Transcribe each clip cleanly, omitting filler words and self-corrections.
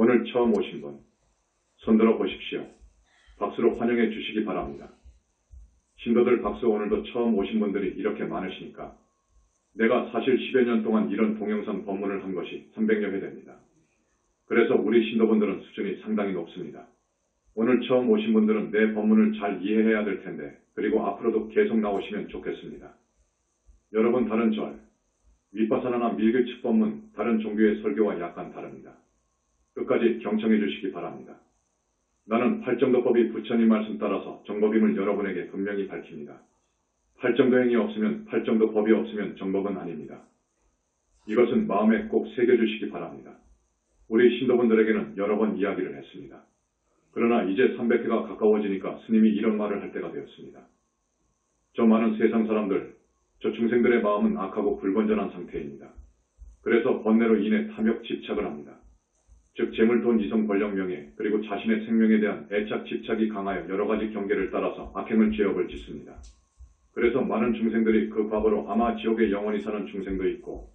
오늘 처음 오신 분, 손들어 보십시오. 박수로 환영해 주시기 바랍니다. 신도들 박수. 오늘도 처음 오신 분들이 이렇게 많으시니까 내가 사실 10여 년 동안 이런 동영상 법문을 한 것이 300여 회 됩니다. 그래서 우리 신도분들은 수준이 상당히 높습니다. 오늘 처음 오신 분들은 내 법문을 잘 이해해야 될 텐데, 그리고 앞으로도 계속 나오시면 좋겠습니다. 여러분, 다른 절, 위파사나나 밀규칙 법문, 다른 종교의 설교와 약간 다릅니다. 끝까지 경청해 주시기 바랍니다. 나는 팔정도법이 부처님 말씀 따라서 정법임을 여러분에게 분명히 밝힙니다. 팔정도행이 없으면, 팔정도법이 없으면 정법은 아닙니다. 이것은 마음에 꼭 새겨주시기 바랍니다. 우리 신도분들에게는 여러 번 이야기를 했습니다. 그러나 이제 300회가 가까워지니까 스님이 이런 말을 할 때가 되었습니다. 저 많은 세상 사람들, 저 중생들의 마음은 악하고 불건전한 상태입니다. 그래서 번뇌로 인해 탐욕 집착을 합니다. 즉 재물, 돈, 이성, 권력, 명예, 그리고 자신의 생명에 대한 애착, 집착이 강하여 여러 가지 경계를 따라서 악행을 죄업을 짓습니다. 그래서 많은 중생들이 그 과거로 아마 지옥에 영원히 사는 중생도 있고,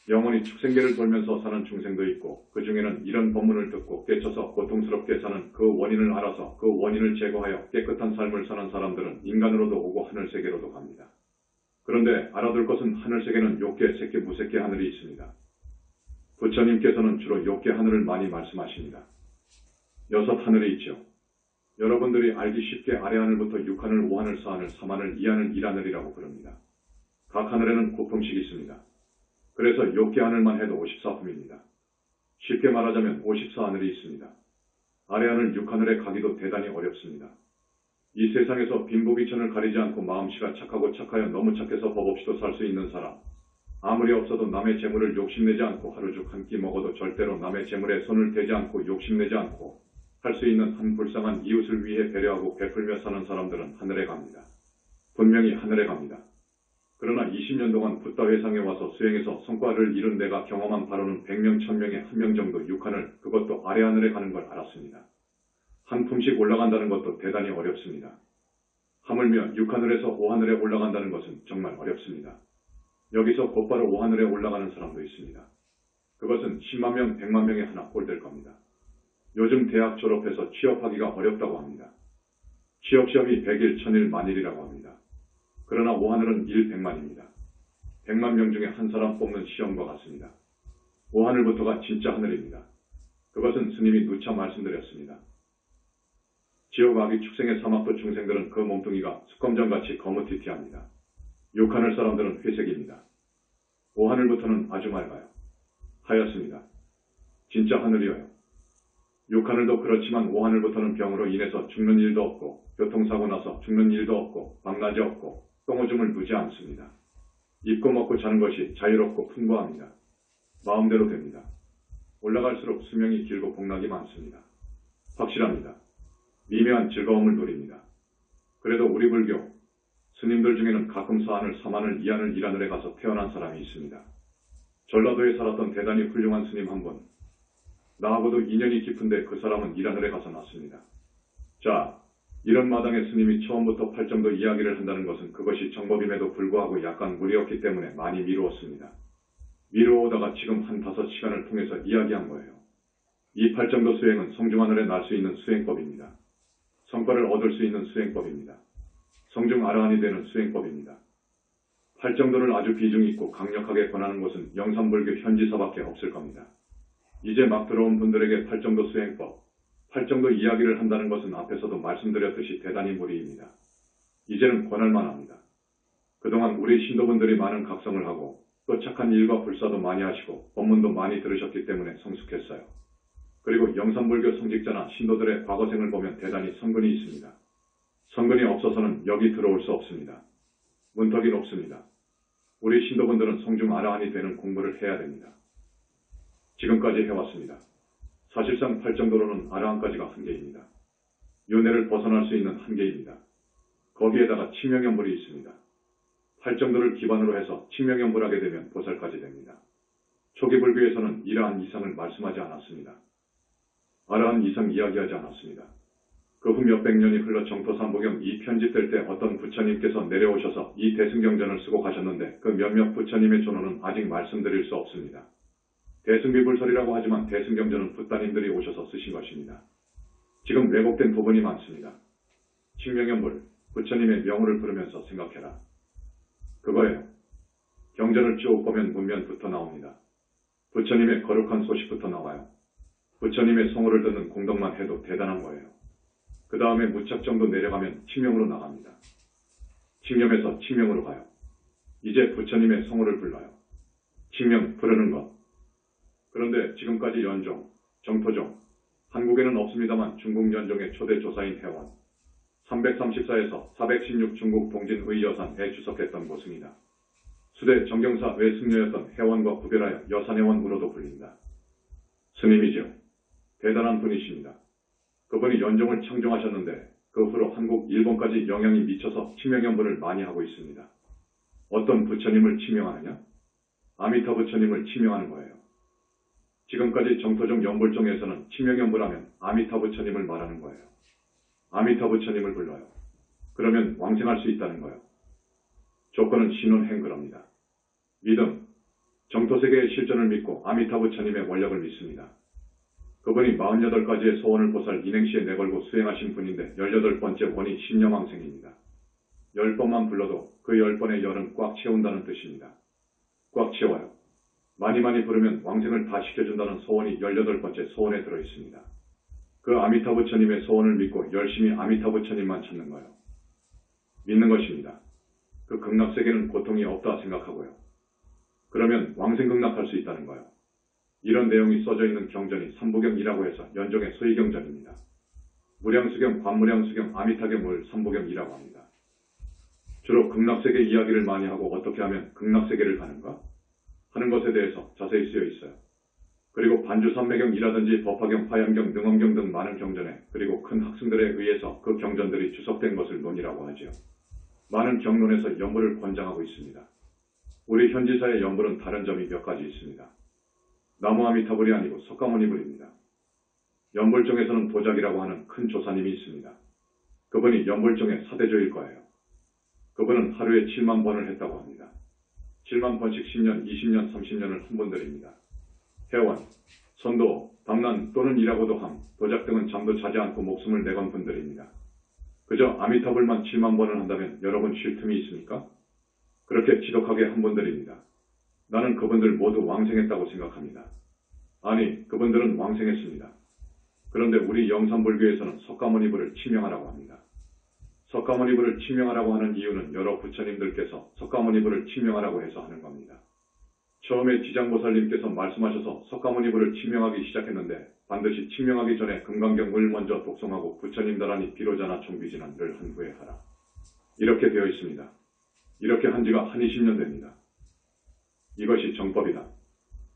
영원히 축생계를 돌면서 사는 중생도 있고, 그 중에는 이런 법문을 듣고 깨쳐서 고통스럽게 사는 그 원인을 알아서 그 원인을 제거하여 깨끗한 삶을 사는 사람들은 인간으로도 오고 하늘세계로도 갑니다. 그런데 알아둘 것은 하늘세계는 욕계, 색계, 무색계 하늘이 있습니다. 부처님께서는 주로 욕계 하늘을 많이 말씀하십니다. 6 하늘이 있죠. 여러분들이 알기 쉽게 아래하늘부터 6하늘, 5하늘, 4하늘, 3하늘, 2하늘, 1하늘이라고 부릅니다. 각 하늘에는 9품씩 있습니다. 그래서 욕계 하늘만 해도 54품입니다. 쉽게 말하자면 54하늘이 있습니다. 아래하늘 6하늘에 가기도 대단히 어렵습니다. 이 세상에서 빈부귀천을 가리지 않고 마음씨가 착하고 착하여 너무 착해서 법 없이도 살 수 있는 사람, 아무리 없어도 남의 재물을 욕심내지 않고 하루죽 한 끼 먹어도 절대로 남의 재물에 손을 대지 않고 욕심내지 않고 할 수 있는 한 불쌍한 이웃을 위해 배려하고 베풀며 사는 사람들은 하늘에 갑니다. 분명히 하늘에 갑니다. 그러나 20년 동안 붓다 회상에 와서 수행해서 성과를 이룬 내가 경험한 바로는 100명, 1000명에 1명 정도 6하늘, 그것도 아래 하늘에 가는 걸 알았습니다. 한 품씩 올라간다는 것도 대단히 어렵습니다. 하물며 6하늘에서 5하늘에 올라간다는 것은 정말 어렵습니다. 여기서 곧바로 5하늘에 올라가는 사람도 있습니다. 그것은 10만 명, 100만 명에 하나 꼴될 겁니다. 요즘 대학 졸업해서 취업하기가 어렵다고 합니다. 취업시험이 100일, 1000일, 만일이라고 합니다. 그러나 5하늘은 1, 100만입니다. 100만 명 중에 한 사람 뽑는 시험과 같습니다. 5하늘부터가 진짜 하늘입니다. 그것은 스님이 누차 말씀드렸습니다. 지옥 아기 축생의 사막도 중생들은 그 몸뚱이가 숯검정같이 거무튀튀합니다. 6하늘 사람들은 회색입니다. 5하늘부터는 아주 맑아요. 하얗습니다. 진짜 하늘이에요. 6하늘도 그렇지만 5하늘부터는 병으로 인해서 죽는 일도 없고, 교통사고 나서 죽는 일도 없고, 밤낮이 없고, 똥오줌을 누지 않습니다. 입고 먹고 자는 것이 자유롭고 풍부합니다. 마음대로 됩니다. 올라갈수록 수명이 길고 복락이 많습니다. 확실합니다. 미묘한 즐거움을 누립니다. 그래도 우리 불교 스님들 중에는 가끔 4하늘, 3하늘, 2하늘, 1하늘에 가서 태어난 사람이 있습니다. 전라도에 살았던 대단히 훌륭한 스님 한 분, 나하고도 인연이 깊은데 그 사람은 1하늘에 가서 났습니다. 자, 이런 마당에 스님이 처음부터 팔정도 이야기를 한다는 것은 그것이 정법임에도 불구하고 약간 무리였기 때문에 많이 미루었습니다. 미루어오다가 지금 한 5시간을 통해서 이야기한 거예요. 이 팔정도 수행은 성중하늘에 날 수 있는 수행법입니다. 성과를 얻을 수 있는 수행법입니다. 성중 아라한이 되는 수행법입니다. 팔정도를 아주 비중 있고 강력하게 권하는 곳은 영산불교 현지사밖에 없을 겁니다. 이제 막 들어온 분들에게 팔정도 수행법, 팔정도 이야기를 한다는 것은 앞에서도 말씀드렸듯이 대단히 무리입니다. 이제는 권할만 합니다. 그동안 우리 신도분들이 많은 각성을 하고 또 착한 일과 불사도 많이 하시고 법문도 많이 들으셨기 때문에 성숙했어요. 그리고 영산불교 성직자나 신도들의 과거생을 보면 대단히 성근이 있습니다. 성근이 없어서는 여기 들어올 수 없습니다. 문턱이 높습니다. 우리 신도분들은 성중 아라한이 되는 공부를 해야 됩니다. 지금까지 해왔습니다. 사실상 팔정도로는 아라한까지가 한계입니다. 윤회를 벗어날 수 있는 한계입니다. 거기에다가 칭명연불이 있습니다. 팔정도를 기반으로 해서 칭명연불하게 되면 보살까지 됩니다. 초기 불교에서는 이러한 이상을 말씀하지 않았습니다. 아라한 이상 이야기하지 않았습니다. 그 후 몇백 년이 흘러 정토삼부경 이 편집될 때 어떤 부처님께서 내려오셔서 이 대승경전을 쓰고 가셨는데 그 몇몇 부처님의 존호는 아직 말씀드릴 수 없습니다. 대승비불설이라고 하지만 대승경전은 부따님들이 오셔서 쓰신 것입니다. 지금 왜곡된 부분이 많습니다. 칙명연불, 부처님의 명호를 부르면서 생각해라. 그거예요. 경전을 쭉 보면 문면부터 나옵니다. 부처님의 거룩한 소식부터 나와요. 부처님의 성호를 듣는 공덕만 해도 대단한 거예요. 그 다음에 무착정도 내려가면 칙명으로 나갑니다. 칙념에서 칙명으로 가요. 이제 부처님의 성호를 불러요. 칙명 부르는 것. 그런데 지금까지 연종, 정토종, 한국에는 없습니다만 중국 연종의 초대 조사인 해원, 334에서 416 중국 동진의 여산에 주석했던 곳입니다. 수대 정경사 외승려였던 해원과 구별하여 여산해원으로도 불린다. 스님이죠. 대단한 분이십니다. 그분이 연종을 창정하셨는데 그 후로 한국, 일본까지 영향이 미쳐서 칙명연불을 많이 하고 있습니다. 어떤 부처님을 칙명하느냐? 아미타 부처님을 칙명하는 거예요. 지금까지 정토종 연불종에서는 칙명연불하면 아미타 부처님을 말하는 거예요. 아미타 부처님을 불러요. 그러면 왕생할 수 있다는 거예요. 조건은 신운행 그럽니다. 믿음, 정토세계의 실존을 믿고 아미타 부처님의 원력을 믿습니다. 그분이 48가지의 소원을 보살 인행시에 내걸고 수행하신 분인데 18번째 원이 신념왕생입니다. 10번만 불러도 그 10번의 열은 꽉 채운다는 뜻입니다. 꽉 채워요. 많이 부르면 왕생을 다 시켜준다는 소원이 18번째 소원에 들어있습니다. 그 아미타 부처님의 소원을 믿고 열심히 아미타 부처님만 찾는 거예요. 믿는 것입니다. 그 극락세계는 고통이 없다 생각하고요. 그러면 왕생극락할 수 있다는 거예요. 이런 내용이 써져 있는 경전이 삼부경이라고 해서 연종의 소위경전입니다. 무량수경, 관무량수경, 아미타경을 삼부경이라고 합니다. 주로 극락세계 이야기를 많이 하고 어떻게 하면 극락세계를 가는가 하는 것에 대해서 자세히 쓰여 있어요. 그리고 반주삼매경이라든지 법화경, 화양경, 능엄경 등 많은 경전에 그리고 큰 학승들에 의해서 그 경전들이 주석된 것을 논이라고 하지요. 많은 경론에서 연불을 권장하고 있습니다. 우리 현지사의 연불은 다른 점이 몇 가지 있습니다. 나무아미타불이 아니고 석가모니불입니다. 연불종에서는 도작이라고 하는 큰 조사님이 있습니다. 그분이 연불종의 사대조일 거예요. 그분은 하루에 7만 번을 했다고 합니다. 7만 번씩 10년, 20년, 30년을 한 분들입니다. 해원, 선도, 담난 또는 일하고도 함, 도작 등은 잠도 자지 않고 목숨을 내건 분들입니다. 그저 아미타불만 7만 번을 한다면 여러분 쉴 틈이 있습니까? 그렇게 지독하게 한 분들입니다. 나는 그분들 모두 왕생했다고 생각합니다. 아니, 그분들은 왕생했습니다. 그런데 우리 영산불교에서는 석가모니불을 칙명하라고 합니다. 석가모니불을 칙명하라고 하는 이유는 여러 부처님들께서 석가모니불을 칙명하라고 해서 하는 겁니다. 처음에 지장보살님께서 말씀하셔서 석가모니불을 칙명하기 시작했는데 반드시 칙명하기 전에 금강경을 먼저 독송하고 부처님 나란히 비로자나 종비진환을 한 후에 하라. 이렇게 되어 있습니다. 이렇게 한 지가 한 20년 됩니다. 이것이 정법이다.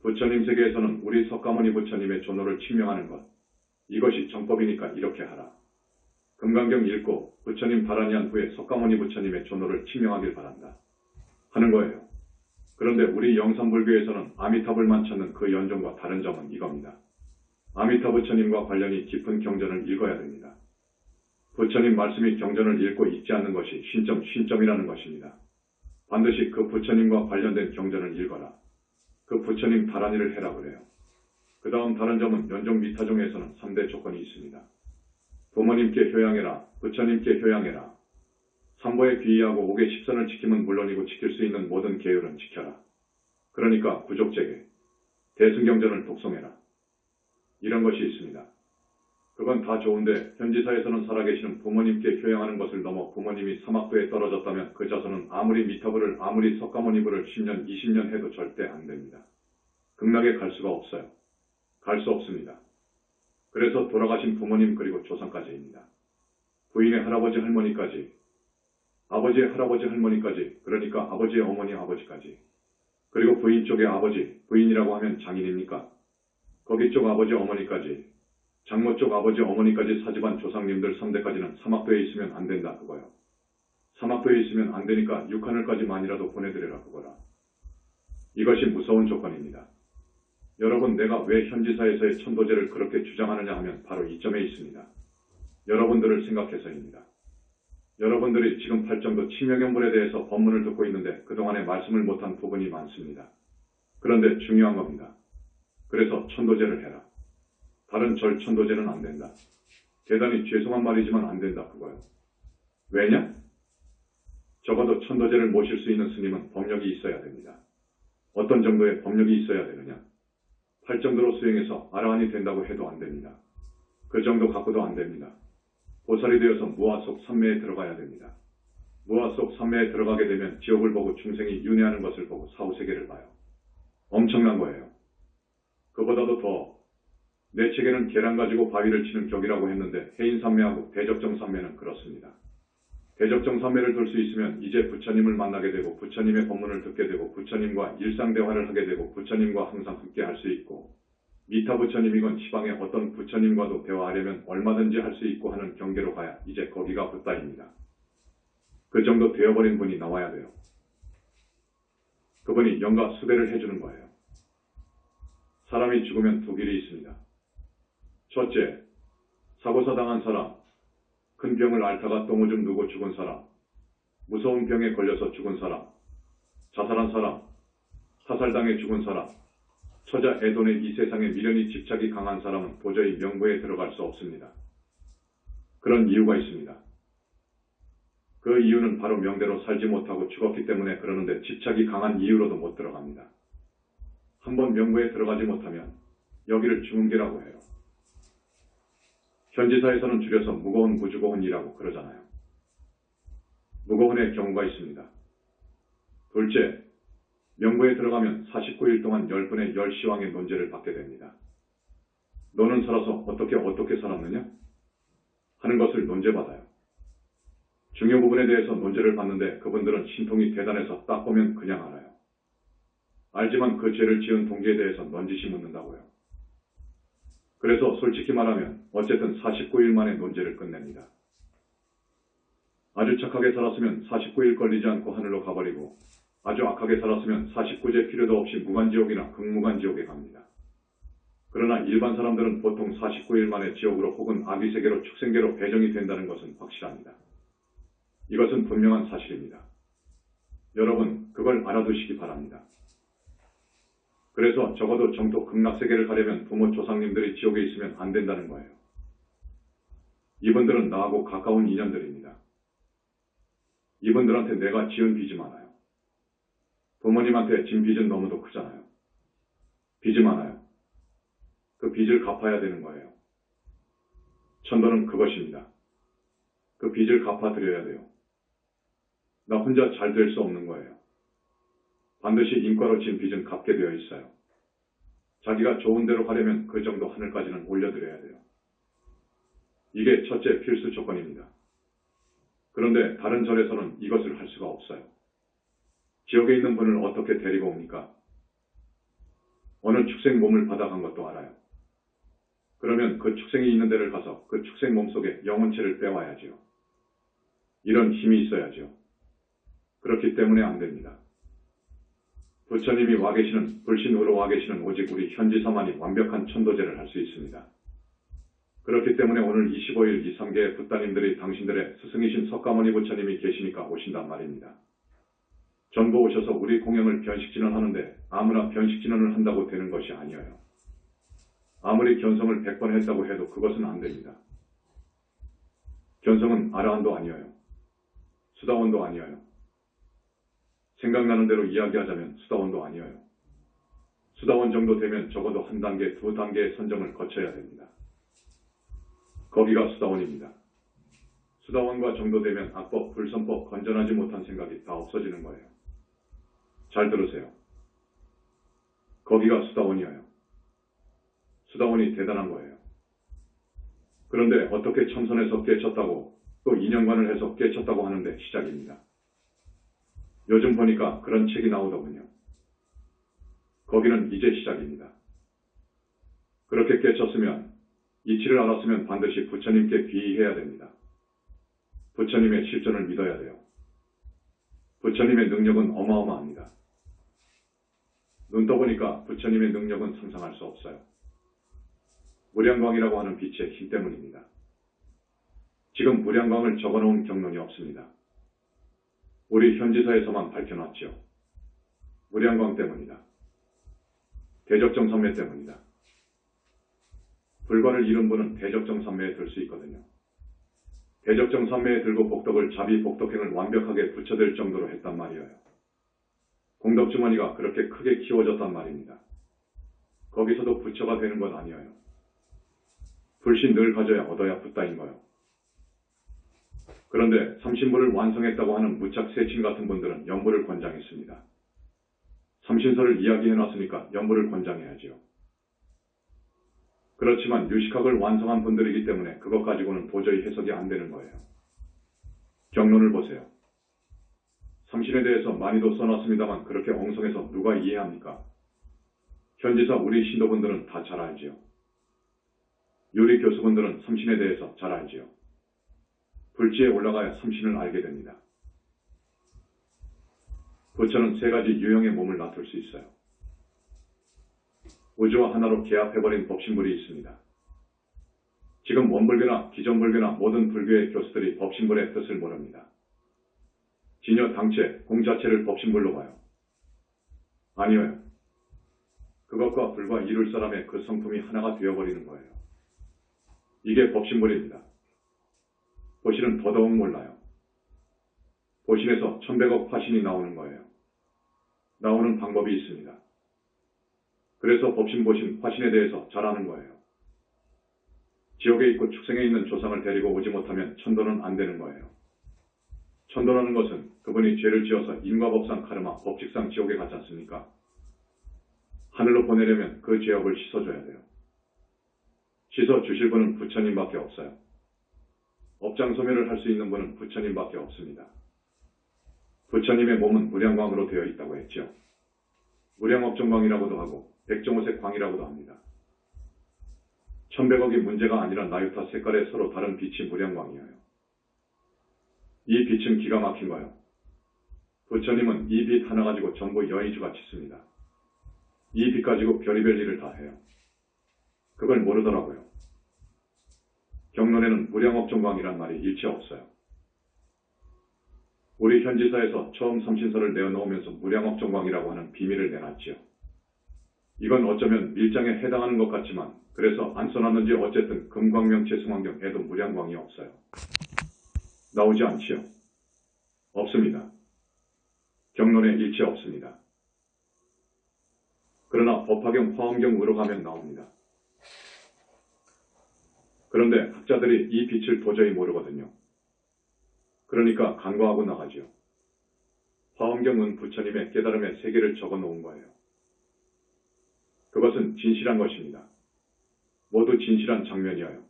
부처님 세계에서는 우리 석가모니 부처님의 존호를 칙명하는 것. 이것이 정법이니까 이렇게 하라. 금강경 읽고 부처님 바라니한 후에 석가모니 부처님의 존호를 칙명하길 바란다. 하는 거예요. 그런데 우리 영산불교에서는 아미타불만 찾는 그 연종과 다른 점은 이겁니다. 아미타 부처님과 관련이 깊은 경전을 읽어야 됩니다. 부처님 말씀이 경전을 읽고 읽지 않는 것이 쉰점이라는 것입니다. 반드시 그 부처님과 관련된 경전을 읽어라. 그 부처님 다란이를 해라 그래요. 그 다음 다른 점은 연종 미타종에서는 3대 조건이 있습니다. 부모님께 효양해라. 부처님께 효양해라. 삼보에 귀의하고 5개 십선을 지키면 물론이고 지킬 수 있는 모든 계율은 지켜라. 그러니까 구족제계, 대승경전을 독송해라. 이런 것이 있습니다. 그건 다 좋은데 현지사에서는 살아계시는 부모님께 효양하는 것을 넘어 부모님이 사막도에 떨어졌다면 그 자손은 아무리 미타불을 아무리 석가모니불을 10년 20년 해도 절대 안 됩니다. 극락에 갈 수가 없어요. 갈 수 없습니다. 그래서 돌아가신 부모님 그리고 조상까지입니다. 부인의 할아버지 할머니까지, 아버지의 할아버지 할머니까지, 그러니까 아버지의 어머니 아버지까지, 그리고 부인 쪽의 아버지, 부인이라고 하면 장인입니까? 거기 쪽 아버지 어머니까지, 장모 쪽 아버지 어머니까지 사집안 조상님들 3대까지는 사막도에 있으면 안 된다 그거요. 사막도에 있으면 안 되니까 육하늘까지만이라도 보내드려라 그거라. 이것이 무서운 조건입니다. 여러분 내가 왜 현지사에서의 천도제를 그렇게 주장하느냐 하면 바로 이 점에 있습니다. 여러분들을 생각해서입니다. 여러분들이 지금 팔정도 칙명연불에 대해서 법문을 듣고 있는데 그동안에 말씀을 못한 부분이 많습니다. 그런데 중요한 겁니다. 그래서 천도제를 해라. 다른 절 천도제는 안 된다. 대단히 죄송한 말이지만 안 된다 그거요. 왜냐? 적어도 천도제를 모실 수 있는 스님은 법력이 있어야 됩니다. 어떤 정도의 법력이 있어야 되느냐? 할 정도로 수행해서 아라한이 된다고 해도 안 됩니다. 그 정도 갖고도 안 됩니다. 보살이 되어서 무아 속 삼매에 들어가야 됩니다. 무아 속 삼매에 들어가게 되면 지옥을 보고 중생이 윤회하는 것을 보고 사후세계를 봐요. 엄청난 거예요. 그보다도 더 내 책에는 계란 가지고 바위를 치는 격이라고 했는데 해인삼매하고 대적정삼매는 그렇습니다. 대적정삼매를 들 수 있으면 이제 부처님을 만나게 되고 부처님의 법문을 듣게 되고 부처님과 일상대화를 하게 되고 부처님과 항상 함께 할 수 있고 미타 부처님이건 시방의 어떤 부처님과도 대화하려면 얼마든지 할 수 있고 하는 경계로 가야 이제 거기가 붓다입니다. 그 정도 되어버린 분이 나와야 돼요. 그분이 영가 수배를 해주는 거예요. 사람이 죽으면 두 길이 있습니다. 첫째, 사고사 당한 사람, 큰 병을 앓다가 똥오줌 누고 죽은 사람, 무서운 병에 걸려서 죽은 사람, 자살한 사람, 사살당해 죽은 사람, 처자 애돈의 이 세상에 미련이 집착이 강한 사람은 도저히 명부에 들어갈 수 없습니다. 그런 이유가 있습니다. 그 이유는 바로 명대로 살지 못하고 죽었기 때문에 그러는데 집착이 강한 이유로도 못 들어갑니다. 한번 명부에 들어가지 못하면 여기를 중흥계라고 해요. 현지사에서는 줄여서 무거운 무주고혼이라고 그러잖아요. 무고혼의 경우가 있습니다. 둘째, 명부에 들어가면 49일 동안 10분의 10시왕의 논제를 받게 됩니다. 너는 살아서 어떻게 살았느냐? 하는 것을 논제받아요. 중요 부분에 대해서 논제를 받는데 그분들은 신통이 대단해서 딱 보면 그냥 알아요. 알지만 그 죄를 지은 동기에 대해서 넌지시 묻는다고요. 그래서 솔직히 말하면 어쨌든 49일 만에 논제를 끝냅니다. 아주 착하게 살았으면 49일 걸리지 않고 하늘로 가버리고 아주 악하게 살았으면 49제 필요도 없이 무간지옥이나 극무간지옥에 갑니다. 그러나 일반 사람들은 보통 49일 만에 지옥으로 혹은 아비세계로 축생계로 배정이 된다는 것은 확실합니다. 이것은 분명한 사실입니다. 여러분 그걸 알아두시기 바랍니다. 그래서 적어도 정토 극락세계를 가려면 부모 조상님들이 지옥에 있으면 안 된다는 거예요. 이분들은 나하고 가까운 인연들입니다. 이분들한테 내가 지은 빚이 많아요. 부모님한테 진 빚은 너무도 크잖아요. 빚이 많아요. 그 빚을 갚아야 되는 거예요. 천도는 그것입니다. 그 빚을 갚아드려야 돼요. 나 혼자 잘 될 수 없는 거예요. 반드시 인과로 진 빚은 갚게 되어 있어요. 자기가 좋은 대로 하려면 그 정도 하늘까지는 올려드려야 돼요. 이게 첫째 필수 조건입니다. 그런데 다른 절에서는 이것을 할 수가 없어요. 지옥에 있는 분을 어떻게 데리고 옵니까? 어느 축생 몸을 받아간 것도 알아요. 그러면 그 축생이 있는 데를 가서 그 축생 몸속에 영혼체를 빼와야지요. 이런 힘이 있어야죠. 그렇기 때문에 안 됩니다. 부처님이 와 계시는, 불신으로 와 계시는 오직 우리 현지사만이 완벽한 천도제를 할 수 있습니다. 그렇기 때문에 오늘 25일 2~3개의 붓다님들이 당신들의 스승이신 석가모니 부처님이 계시니까 오신단 말입니다. 전부 오셔서 우리 공양을 변식진언 하는데 아무나 변식진언을 한다고 되는 것이 아니에요. 아무리 견성을 100번 했다고 해도 그것은 안 됩니다. 견성은 아라한도 아니에요. 수다원도 아니에요. 생각나는 대로 이야기하자면 수다원도 아니에요. 수다원 정도 되면 적어도 한 단계, 두 단계의 선정을 거쳐야 됩니다. 거기가 수다원입니다. 수다원과 정도 되면 악법, 불선법, 건전하지 못한 생각이 다 없어지는 거예요. 잘 들으세요. 거기가 수다원이에요. 수다원이 대단한 거예요. 그런데 어떻게 참선해서 깨쳤다고 또 인연관을 해서 깨쳤다고 하는데 시작입니다. 요즘 보니까 그런 책이 나오더군요. 거기는 이제 시작입니다. 그렇게 깨쳤으면 이치를 알았으면 반드시 부처님께 귀의해야 됩니다. 부처님의 실존을 믿어야 돼요. 부처님의 능력은 어마어마합니다. 눈 떠보니까 부처님의 능력은 상상할 수 없어요. 무량광이라고 하는 빛의 힘 때문입니다. 지금 무량광을 적어놓은 경론이 없습니다. 우리 현지사에서만 밝혀놨죠. 무량광 때문이다. 대적정 삼매 때문이다. 불관을 잃은 분은 대적정 삼매에 들 수 있거든요. 대적정 삼매에 들고 복덕을 자비 복덕행을 완벽하게 붙여댈 정도로 했단 말이에요. 공덕주머니가 그렇게 크게 키워졌단 말입니다. 거기서도 부처가 되는 건 아니에요. 불신 늘 가져야 얻어야 붙다인 거요. 그런데 삼신부를 완성했다고 하는 무착 세친 같은 분들은 연부를 권장했습니다. 삼신서를 이야기해놨으니까 연부를 권장해야지요. 그렇지만 유식학을 완성한 분들이기 때문에 그것 가지고는 도저히 해석이 안 되는 거예요. 경론을 보세요. 삼신에 대해서 많이도 써놨습니다만 그렇게 엉성해서 누가 이해합니까? 현지사 우리 신도분들은 다 잘 알지요. 유리 교수분들은 삼신에 대해서 잘 알지요. 불지에 올라가야 삼신을 알게 됩니다. 부처는 세 가지 유형의 몸을 나툴 수 있어요. 우주와 하나로 개합해버린 법신불이 있습니다. 지금 원불교나 기존불교나 모든 불교의 교수들이 법신불의 뜻을 모릅니다. 진여 당체, 공 자체를 법신불로 봐요. 아니에요. 그것과 불과 이룰 사람의 그 성품이 하나가 되어버리는 거예요. 이게 법신불입니다. 보신은 더더욱 몰라요. 보신에서 1100억 화신이 나오는 거예요. 나오는 방법이 있습니다. 그래서 법신, 보신, 화신에 대해서 잘 아는 거예요. 지옥에 있고 축생에 있는 조상을 데리고 오지 못하면 천도는 안 되는 거예요. 천도라는 것은 그분이 죄를 지어서 인과법상 카르마, 법칙상 지옥에 갔지 않습니까? 하늘로 보내려면 그 죄업을 씻어줘야 돼요. 씻어주실 분은 부처님밖에 없어요. 업장소멸을 할 수 있는 분은 부처님밖에 없습니다. 부처님의 몸은 무량광으로 되어 있다고 했죠. 무량업종광이라고도 하고 백종오색 광이라고도 합니다. 1100억이 문제가 아니라 나유타 색깔의 서로 다른 빛이 무량광이에요. 이 빛은 기가 막힌 거예요. 부처님은 이 빛 하나 가지고 전부 여의주같이 씁니다. 이 빛 가지고 별의별 일을 다 해요. 그걸 모르더라고요. 경론에는 무량업종광이란 말이 일체 없어요. 우리 현지사에서 처음 삼신서를 내어놓으면서 무량업종광이라고 하는 비밀을 내놨지요. 이건 어쩌면 밀장에 해당하는 것 같지만 그래서 안 써놨는지 어쨌든 금광명체 승환경에도 무량광이 없어요. 나오지 않지요. 없습니다. 경론에 일체 없습니다. 그러나 법화경 화엄경으로 가면 나옵니다. 그런데 학자들이 이 빛을 도저히 모르거든요. 그러니까 간과하고 나가지요. 화엄경은 부처님의 깨달음의 세계를 적어 놓은 거예요. 그것은 진실한 것입니다. 모두 진실한 장면이어요.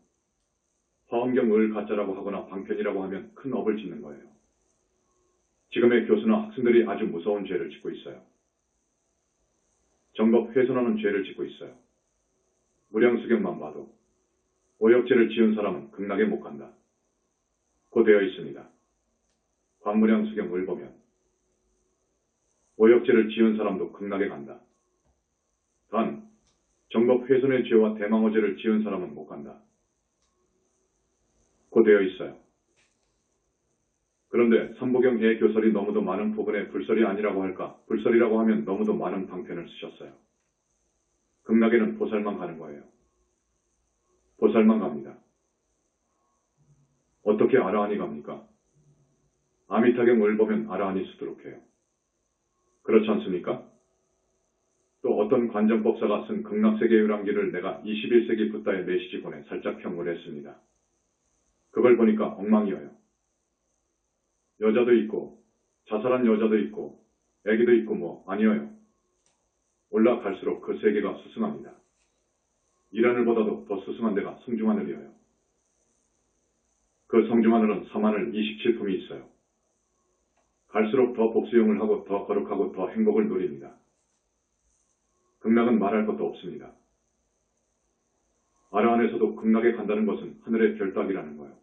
화엄경을 가짜라고 하거나 방편이라고 하면 큰 업을 짓는 거예요. 지금의 교수나 학생들이 아주 무서운 죄를 짓고 있어요. 정법 훼손하는 죄를 짓고 있어요. 무량수경만 봐도 오역죄를 지은 사람은 극락에 못 간다. 고 되어 있습니다. 관무량수경을 보면 오역죄를 지은 사람도 극락에 간다. 단 정법 훼손의 죄와 대망호죄를 지은 사람은 못 간다. 고 되어 있어요. 그런데 삼부경의 교설이 너무도 많은 부분에 불설이 아니라고 할까? 불설이라고 하면 너무도 많은 방편을 쓰셨어요. 극락에는 보살만 가는 거예요. 보살만 갑니다. 어떻게 아라한이 갑니까? 아미타경을 보면 아라한이 수두룩해요. 그렇지 않습니까? 또 어떤 관정법사가 쓴 극락세계 유랑기를 내가 21세기 붓다의 메시지 본에 살짝 평을 했습니다. 그걸 보니까 엉망이어요. 여자도 있고 자살한 여자도 있고 애기도 있고 뭐 아니어요. 올라갈수록 그 세계가 수승합니다. 이하늘보다도 더 수승한 데가 성중하늘이어요. 그 성중하늘은 사마늘 27품이 있어요. 갈수록 더 복수용을 하고 더 거룩하고 더 행복을 누립니다. 극락은 말할 것도 없습니다. 아라한에서도 극락에 간다는 것은 하늘의 별따기라는 거예요.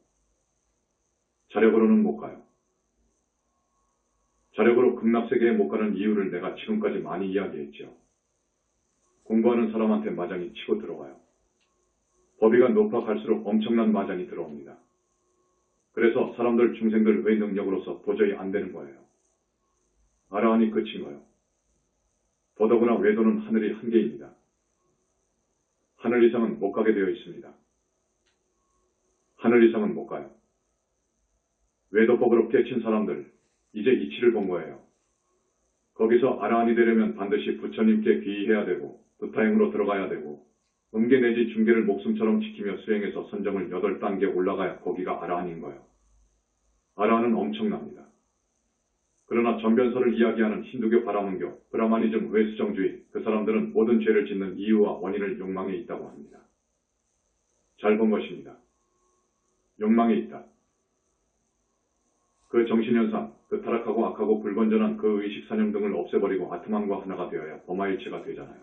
자력으로는 못 가요. 자력으로 극락세계에 못 가는 이유를 내가 지금까지 많이 이야기했죠. 공부하는 사람한테 마장이 치고 들어와요. 법위가 높아 갈수록 엄청난 마장이 들어옵니다. 그래서 사람들 중생들 외 능력으로서 도저히 안 되는 거예요. 아라한이 그친 거예요. 더더구나 외도는 하늘이 한계입니다. 하늘 이상은 못 가게 되어 있습니다. 하늘 이상은 못 가요. 외도법으로 깨친 사람들, 이제 이치를 본 거예요. 거기서 아라한이 되려면 반드시 부처님께 귀의해야 되고 부타행으로 들어가야 되고 음계 내지 중계를 목숨처럼 지키며 수행해서 선정을 8단계 올라가야 거기가 아라한인 거예요. 아라한은 엄청납니다. 그러나 전변서를 이야기하는 힌두교 바라문교, 브라마니즘 외수정주의, 그 사람들은 모든 죄를 짓는 이유와 원인을 욕망에 있다고 합니다. 잘 본 것입니다. 욕망에 있다. 그 정신현상, 그 타락하고 악하고 불건전한 그 의식사념 등을 없애버리고 아트만과 하나가 되어야 범하일체가 되잖아요.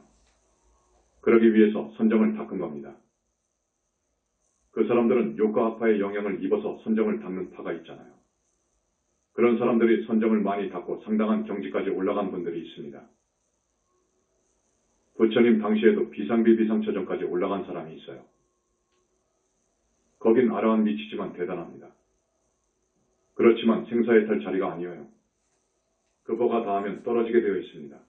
그러기 위해서 선정을 닦은 겁니다. 그 사람들은 요가학파의 영향을 입어서 선정을 닦는 파가 있잖아요. 그런 사람들이 선정을 많이 닦고 상당한 경지까지 올라간 분들이 있습니다. 부처님 당시에도 비상비비상처전까지 올라간 사람이 있어요. 거긴 아라한 미치지만 대단합니다. 그렇지만 생사의 탈 자리가 아니에요. 그 보가 닿으면 떨어지게 되어 있습니다.